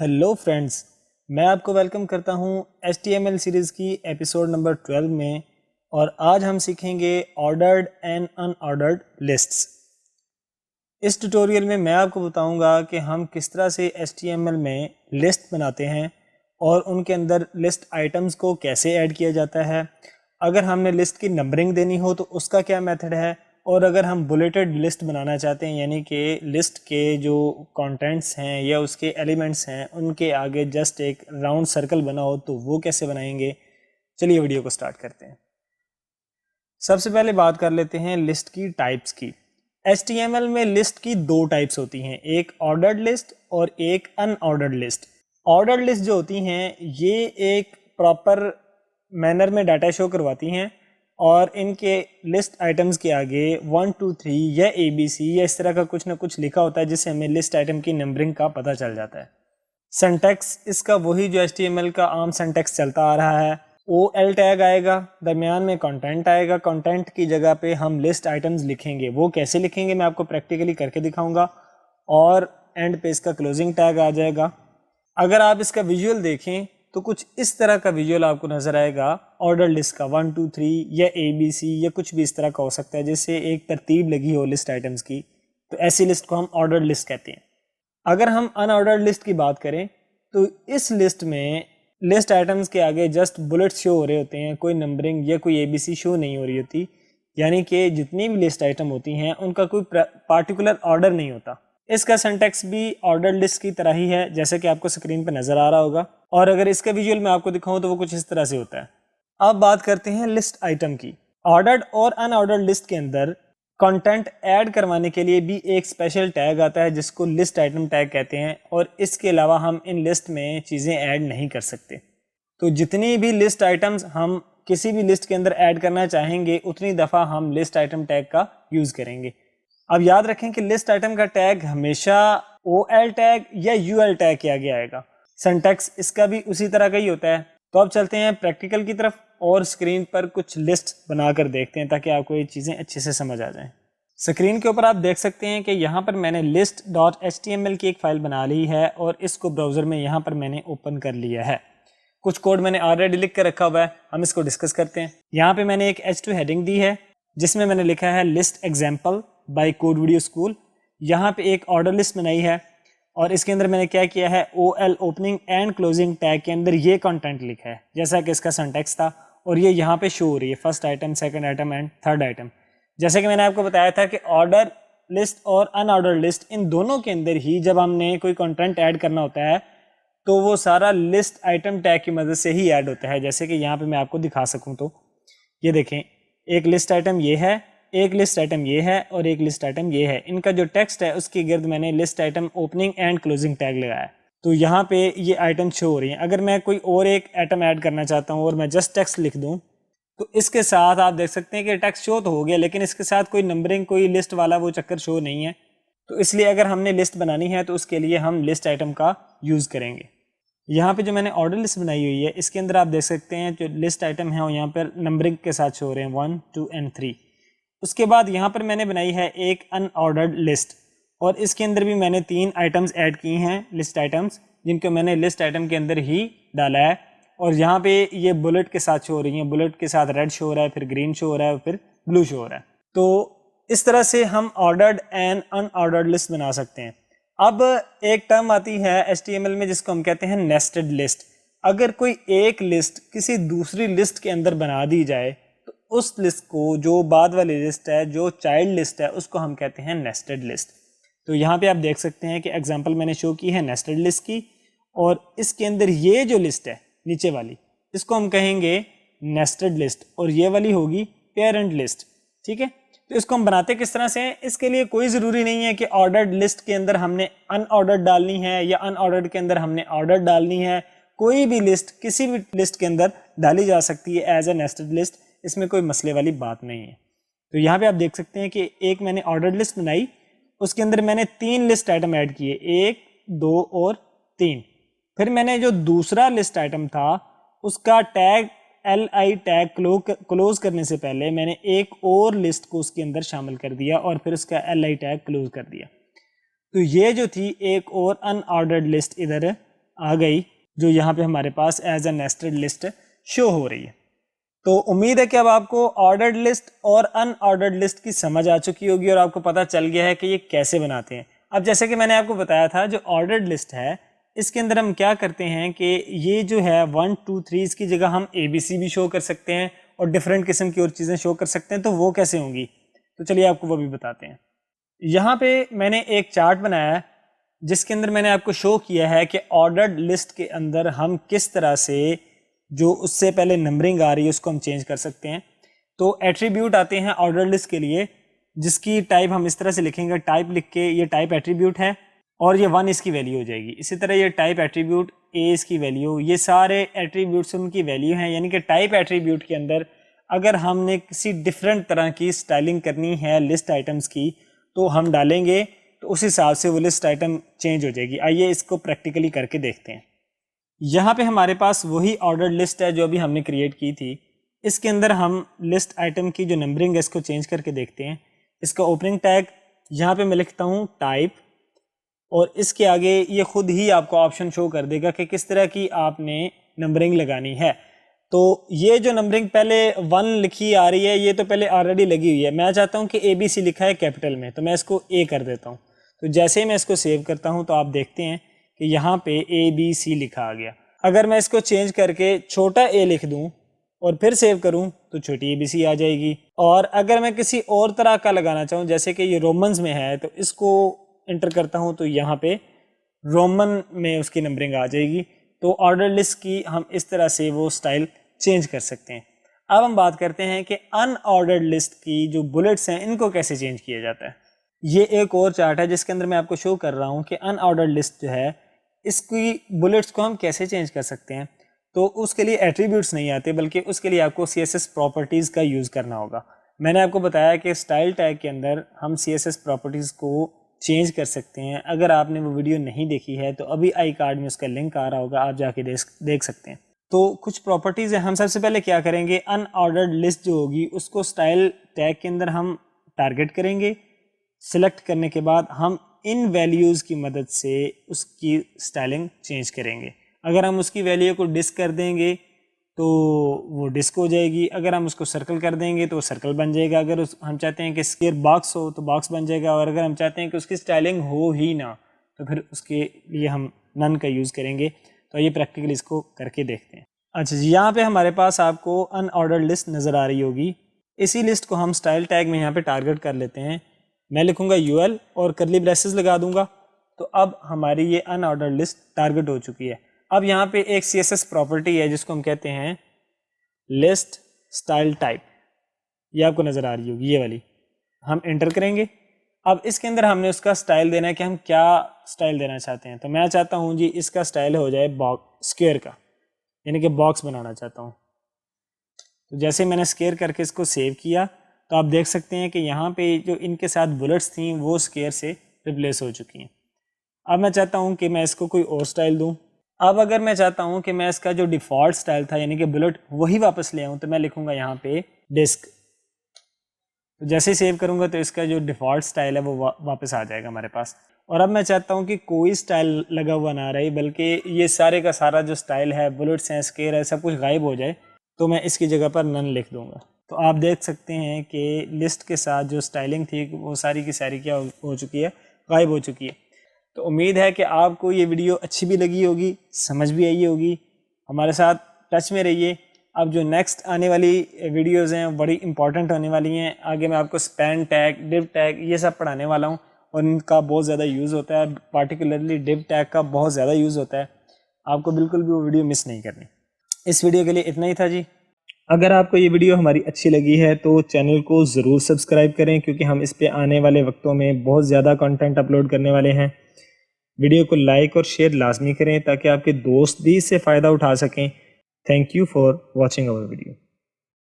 Hello friends, मैं आपको welcome करता हूं HTML सीरीज़ की एपिसोड नंबर 12 में। और आज हम सीखेंगे ऑर्डर्ड एंड अनऑर्डर्ड लिस्ट्स। इस ट्यूटोरियल में मैं आपको बताऊंगा कि हम किस तरह से HTML में लिस्ट बनाते हैं और उनके अंदर लिस्ट आइटम्स को कैसे ऐड किया जाता है। अगर हमने लिस्ट की नंबरिंग देनी हो तो उसका क्या मेथड है, और अगर हम बुलेटेड लिस्ट बनाना चाहते हैं यानी कि लिस्ट के जो कंटेंट्स हैं या उसके एलिमेंट्स हैं उनके आगे जस्ट एक राउंड सर्कल बना हो तो वो कैसे बनाएंगे। चलिए वीडियो को स्टार्ट करते हैं। सबसे पहले बात कर लेते हैं लिस्ट की टाइप्स की। HTML में लिस्ट की दो टाइप्स होती हैं, एक ऑर्डर्ड लिस्ट और एक अनऑर्डर्ड लिस्ट। ऑर्डर्ड लिस्ट जो होती हैं ये एक प्रॉपर मैनर में डाटा शो करवाती हैं और इनके लिस्ट आइटम्स के आगे 1 2 3 या ABC या इस तरह का कुछ ना कुछ लिखा होता है जिससे हमें लिस्ट आइटम की नंबरिंग का पता चल जाता है। सिंटैक्स इसका वही जो HTML का आम सिंटैक्स चलता आ रहा है। OL टैग आएगा, दरमियान में कंटेंट आएगा, कंटेंट की जगह पे हम लिस्ट आइटम्स लिखेंगे। वो कैसे लिखेंगे मैं आपको प्रैक्टिकली करके दिखाऊंगा। और एंड पे इसका क्लोजिंग टैग आ जाएगा। अगर आप इसका विजुअल देखें तो कुछ इस तरह का विजुअल आपको नजर आएगा ऑर्डर लिस्ट का, 1 2 3 या ABC या कुछ भी इस तरह का हो सकता है जिससे एक तरतीब लगी हो लिस्ट आइटम्स की। तो ऐसी लिस्ट को हम ऑर्डर लिस्ट कहते हैं। अगर हम अनऑर्डर्ड लिस्ट की बात करें तो इस लिस्ट में लिस्ट आइटम्स के आगे जस्ट बुलेट्स शो हो रहे होते हैं, कोई नंबरिंग या कोई ABC शो नहीं हो रही होती। यानी कि जितनी भी लिस्ट आइटम होती हैं उनका कोई पार्टिकुलर ऑर्डर नहीं होता। इसका सिंटैक्स भी ऑर्डर लिस्ट की तरह ही है जैसे कि आपको स्क्रीन पर नजर आ रहा होगा। और अगर इसका विजुअल मैं आपको दिखाऊं तो वो कुछ इस तरह से होता है। अब बात करते हैं लिस्ट आइटम की। ऑर्डर्ड और अनऑर्डर्ड लिस्ट के अंदर कंटेंट ऐड करवाने के लिए भी एक स्पेशल टैग आता है जिसको लिस्ट आइटम टैग कहते हैं, और इसके अलावा हम इन लिस्ट में चीज़ें ऐड नहीं कर सकते। तो जितनी भी लिस्ट आइटम्स हम किसी भी लिस्ट के अंदर ऐड करना चाहेंगे उतनी दफ़ा हम लिस्ट आइटम टैग का यूज़ करेंगे। अब याद रखें कि लिस्ट आइटम का टैग हमेशा OL टैग या UL टैग के आगे आएगा। सिंटैक्स इसका भी उसी तरह का ही होता है। तो अब चलते हैं प्रैक्टिकल की तरफ और स्क्रीन पर कुछ लिस्ट बनाकर देखते हैं ताकि आपको ये चीज़ें अच्छे से समझ आ जाएं। स्क्रीन के ऊपर आप देख सकते हैं कि यहाँ पर मैंने list.html की एक फ़ाइल बना ली है और इसको ब्राउज़र में यहाँ पर मैंने ओपन कर लिया है। कुछ कोड मैंने ऑलरेडी लिख कर रखा हुआ है, हम इसको डिस्कस करते हैं। यहाँ पे मैंने एक H2 हेडिंग दी है जिसमें मैंने लिखा है list example bye code video school. यहाँ पे एक ऑर्डर लिस्ट बनाई है और इसके अंदर मैंने क्या किया है, OL opening and closing tag के अंदर ये कंटेंट लिखा है जैसा कि इसका सिंटैक्स था, और ये यहाँ पे शो हो रही है first item, second item and third item. जैसे कि मैंने आपको बताया था कि ऑर्डर लिस्ट और अनऑर्डर लिस्ट इन दोनों के अंदर ही जब हमने कोई कंटेंट ऐड करना होता है तो वो सारा लिस्ट आइटम टैग की मदद से ही ऐड होता है। जैसे कि यहाँ पे मैं आपको दिखा सकूँ तो ये देखें, एक लिस्ट आइटम ये है, एक लिस्ट आइटम ये है और एक लिस्ट आइटम ये है। इनका जो टेक्स्ट है उसके गिर्द मैंने list item opening and closing tag लगाया। तो यहाँ पे ये आइटम शो हो रही हैं। अगर मैं कोई और एक आइटम ऐड करना चाहता हूँ और मैं जस्ट टेक्स्ट लिख दूँ तो इसके साथ आप देख सकते हैं कि टेक्स्ट शो तो हो गया लेकिन इसके साथ कोई नंबरिंग, कोई लिस्ट वाला वो चक्कर शो नहीं है। तो इसलिए अगर हमने लिस्ट बनानी है तो उसके लिए हम लिस्ट आइटम का यूज़ करेंगे। यहाँ पे जो मैंने ऑर्डर लिस्ट बनाई हुई है इसके अंदर आप देख सकते हैं जो लिस्ट आइटम है वो यहाँ पर नंबरिंग के साथ शो हो रहे हैं 1 2 एंड 3। उसके बाद यहाँ पर मैंने बनाई है एक अनऑर्डर्ड लिस्ट और इसके अंदर भी मैंने 3 आइटम्स ऐड की हैं, लिस्ट आइटम्स, जिनको मैंने लिस्ट आइटम के अंदर ही डाला है। और यहाँ पे ये बुलेट के साथ शो हो रही हैं, बुलेट के साथ रेड शो हो रहा है, फिर ग्रीन शो हो रहा है, फिर ब्लू शो हो रहा है। तो इस तरह से हम ऑर्डर्ड एंड अनऑर्डर्ड लिस्ट बना सकते हैं। अब एक टर्म आती है HTML में जिसको हम कहते हैं नेस्टेड लिस्ट। अगर कोई एक लिस्ट किसी दूसरी लिस्ट के अंदर बना दी जाए तो उस लिस्ट को, जो बाद वाली लिस्ट है, जो चाइल्ड लिस्ट है, उसको हम कहते हैं नेस्टेड लिस्ट। तो यहाँ पे आप देख सकते हैं कि एग्जांपल मैंने शो की है नेस्टेड लिस्ट की, और इसके अंदर ये जो लिस्ट है नीचे वाली इसको हम कहेंगे नेस्टेड लिस्ट और ये वाली होगी पेरेंट लिस्ट। ठीक है, तो इसको हम बनाते किस तरह से हैं, इसके लिए कोई ज़रूरी नहीं है कि ऑर्डर्ड लिस्ट के अंदर हमने अनऑर्डर्ड डालनी है या अनऑर्डर्ड के अंदर हमने ऑर्डर्ड डालनी है। कोई भी लिस्ट किसी भी लिस्ट के अंदर डाली जा सकती है एज ए नेस्टेड लिस्ट, इसमें कोई मसले वाली बात नहीं है। तो यहाँ पे आप देख सकते हैं कि एक मैंने ऑर्डर्ड लिस्ट बनाई, उसके अंदर मैंने 3 लिस्ट आइटम ऐड किए, 1 2 और 3। फिर मैंने जो दूसरा लिस्ट आइटम था उसका टैग LI टैग क्लोज करने से पहले मैंने एक और लिस्ट को उसके अंदर शामिल कर दिया और फिर उसका LI टैग क्लोज कर दिया। तो ये जो थी एक और अनऑर्डर्ड लिस्ट इधर آ گئی جو یہاں پہ ہمارے پاس ایز اے نیسٹڈ لسٹ شو ہو رہی ہے. تو امید ہے کہ اب آپ کو آرڈرڈ لسٹ اور ان آرڈرڈ لسٹ کی سمجھ آ چکی ہوگی اور آپ کو پتہ چل گیا ہے کہ یہ کیسے بناتے ہیں. اب جیسے کہ میں نے آپ کو بتایا تھا جو آرڈرڈ لسٹ ہے اس کے اندر ہم کیا کرتے ہیں کہ یہ جو ہے 1 2 3 اس کی جگہ ہم ABC بھی شو کر سکتے ہیں اور ڈفرینٹ قسم کی اور چیزیں شو کر سکتے ہیں. تو وہ کیسے ہوں گی تو چلیے آپ کو وہ بھی بتاتے ہیں. یہاں پہ میں نے ایک چارٹ بنایا ہے جس کے اندر میں نے آپ کو شو کیا ہے کہ آرڈرڈ لسٹ کے اندر ہم کس طرح سے جو اس سے پہلے نمبرنگ آ رہی ہے اس کو ہم چینج کر سکتے ہیں. تو ایٹریبیوٹ آتے ہیں آرڈرڈ لسٹ کے لیے جس کی ٹائپ ہم اس طرح سے لکھیں گے, ٹائپ لکھ کے یہ ٹائپ ایٹریبیوٹ ہے اور یہ 1 اس کی ویلیو ہو جائے گی. اسی طرح یہ ٹائپ ایٹریبیوٹ A اس کی ویلیو, یہ سارے ایٹریبیوٹس ان کی ویلیو ہیں. یعنی کہ ٹائپ ایٹریبیوٹ کے اندر اگر ہم نے کسی ڈفرینٹ طرح کی اسٹائلنگ کرنی ہے لسٹ آئٹمس کی تو ہم ڈالیں گے تو اس حساب سے وہ لسٹ آئٹم چینج ہو جائے گی. آئیے اس کو پریکٹیکلی کر کے دیکھتے ہیں. یہاں پہ ہمارے پاس وہی آرڈرڈ لسٹ ہے جو ابھی ہم نے کریٹ کی تھی. اس کے اندر ہم لسٹ آئٹم کی جو نمبرنگ ہے اس کو چینج کر کے دیکھتے ہیں. اس کا اوپننگ ٹیگ یہاں پہ میں لکھتا ہوں ٹائپ اور اس کے آگے یہ خود ہی آپ کو آپشن شو کر دے گا کہ کس طرح کی آپ نے نمبرنگ لگانی ہے. تو یہ جو نمبرنگ پہلے 1 لکھی آ رہی ہے یہ تو پہلے آلریڈی لگی ہوئی ہے. میں چاہتا ہوں کہ ABC لکھا ہے کیپٹل میں تو میں اس کو A کر دیتا ہوں. تو جیسے ہی میں اس کو سیو کرتا ہوں تو آپ دیکھتے ہیں کہ یہاں پہ ABC لکھا آ گیا. اگر میں اس کو چینج کر کے چھوٹا A لکھ دوں اور پھر سیو کروں تو چھوٹی ABC آ جائے گی. اور اگر میں کسی اور طرح کا لگانا چاہوں جیسے کہ یہ رومنز میں ہے تو اس کو انٹر کرتا ہوں تو یہاں پہ رومن میں اس کی نمبرنگ آ جائے گی. تو آرڈر لسٹ کی ہم اس طرح سے وہ سٹائل چینج کر سکتے ہیں. اب ہم بات کرتے ہیں کہ ان آرڈرڈ لسٹ کی جو بلٹس ہیں ان کو کیسے چینج کیا جاتا ہے. یہ ایک اور چارٹ ہے جس کے اندر میں آپ کو شو کر رہا ہوں کہ ان آرڈرڈ لسٹ جو ہے اس کی بلٹس کو ہم کیسے چینج کر سکتے ہیں. تو اس کے لیے ایٹریبیوٹس نہیں آتے بلکہ اس کے لیے آپ کو CSS پراپرٹیز کا یوز کرنا ہوگا. میں نے آپ کو بتایا کہ اسٹائل ٹیگ کے اندر ہم CSS پراپرٹیز کو چینج کر سکتے ہیں. اگر آپ نے وہ ویڈیو نہیں دیکھی ہے تو ابھی آئی کارڈ میں اس کا لنک آ رہا ہوگا, آپ جا کے دیکھ سکتے ہیں. تو کچھ پراپرٹیز ہیں. ہم سب سے پہلے کیا کریں گے, ان آرڈرڈ لسٹ جو ہوگی اس کو اسٹائل ٹیگ کے اندر ہم ٹارگٹ کریں گے. سلیکٹ کرنے کے بعد ہم ان ویلیوز کی مدد سے اس کی اسٹائلنگ چینج کریں گے. اگر ہم اس کی ویلیو کو ڈسک کر دیں گے تو وہ ڈسک ہو جائے گی. اگر ہم اس کو سرکل کر دیں گے تو وہ سرکل بن جائے گا. اگر ہم چاہتے ہیں کہ اسکیئر باکس ہو تو باکس بن جائے گا. اور اگر ہم چاہتے ہیں کہ اس کی اسٹائلنگ ہو ہی نہ تو پھر اس کے لیے ہم نن کا یوز کریں گے. تو یہ پریکٹیکلی اس کو کر کے دیکھتے ہیں. اچھا جی, یہاں پہ ہمارے پاس آپ کو ان آرڈرڈ لسٹ نظر آ رہی ہوگی. اسی لسٹ کو ہم اسٹائل ٹیگ میں یہاں پہ ٹارگٹ کر لیتے ہیں. میں لکھوں گا UL اور کرلی بریسز لگا دوں گا. تو اب ہماری یہ ان آرڈرڈ لسٹ ٹارگٹ ہو چکی ہے. اب یہاں پہ ایک CSS پراپرٹی ہے جس کو ہم کہتے ہیں لسٹ اسٹائل ٹائپ. یہ آپ کو نظر آ رہی ہوگی یہ والی. ہم انٹر کریں گے. اب اس کے اندر ہم نے اس کا اسٹائل دینا ہے کہ ہم کیا اسٹائل دینا چاہتے ہیں. تو میں چاہتا ہوں جی اس کا اسٹائل ہو جائے اسکوئر کا, یعنی کہ باکس بنانا چاہتا ہوں. تو جیسے میں نے اسکیئر کر کے اس کو سیو کیا تو آپ دیکھ سکتے ہیں کہ یہاں پہ جو ان کے ساتھ بلٹس تھیں وہ اسکیئر سے ریپلیس ہو چکی ہیں. اب میں چاہتا ہوں کہ میں اس کو کوئی اور سٹائل دوں. اب اگر میں چاہتا ہوں کہ میں اس کا جو ڈیفالٹ سٹائل تھا یعنی کہ بلٹ وہی واپس لے آؤں تو میں لکھوں گا یہاں پہ ڈسک. تو جیسے ہی سیو کروں گا تو اس کا جو ڈیفالٹ سٹائل ہے وہ واپس آ جائے گا ہمارے پاس. اور اب میں چاہتا ہوں کہ کوئی سٹائل لگا ہوا نہ رہے بلکہ یہ سارے کا سارا جو سٹائل ہے, بلٹس ہیں, اسکیئر ہے, سب کچھ غائب ہو جائے. تو میں اس کی جگہ پر نن لکھ دوں گا. تو آپ دیکھ سکتے ہیں کہ لسٹ کے ساتھ جو سٹائلنگ تھی وہ ساری کی ساری کیا ہو چکی ہے, غائب ہو چکی ہے. تو امید ہے کہ آپ کو یہ ویڈیو اچھی بھی لگی ہوگی, سمجھ بھی آئی ہوگی. ہمارے ساتھ ٹچ میں رہیے. اب جو نیکسٹ آنے والی ویڈیوز ہیں بڑی امپورٹنٹ ہونے والی ہیں. آگے میں آپ کو اسپین ٹیگ, ڈیو ٹیگ یہ سب پڑھانے والا ہوں اور ان کا بہت زیادہ یوز ہوتا ہے. پارٹیکولرلی ڈیو ٹیگ کا بہت زیادہ یوز ہوتا ہے. آپ کو بالکل بھی وہ ویڈیو مس نہیں کرنی. اس ویڈیو کے لیے اتنا ہی تھا جی. اگر آپ کو یہ ویڈیو ہماری اچھی لگی ہے تو چینل کو ضرور سبسکرائب کریں کیونکہ ہم اس پہ آنے والے وقتوں میں بہت زیادہ کنٹینٹ اپلوڈ کرنے والے ہیں. ویڈیو کو لائک اور شیئر لازمی کریں تاکہ آپ کے دوست بھی اس سے فائدہ اٹھا سکیں. Thank you for watching our video.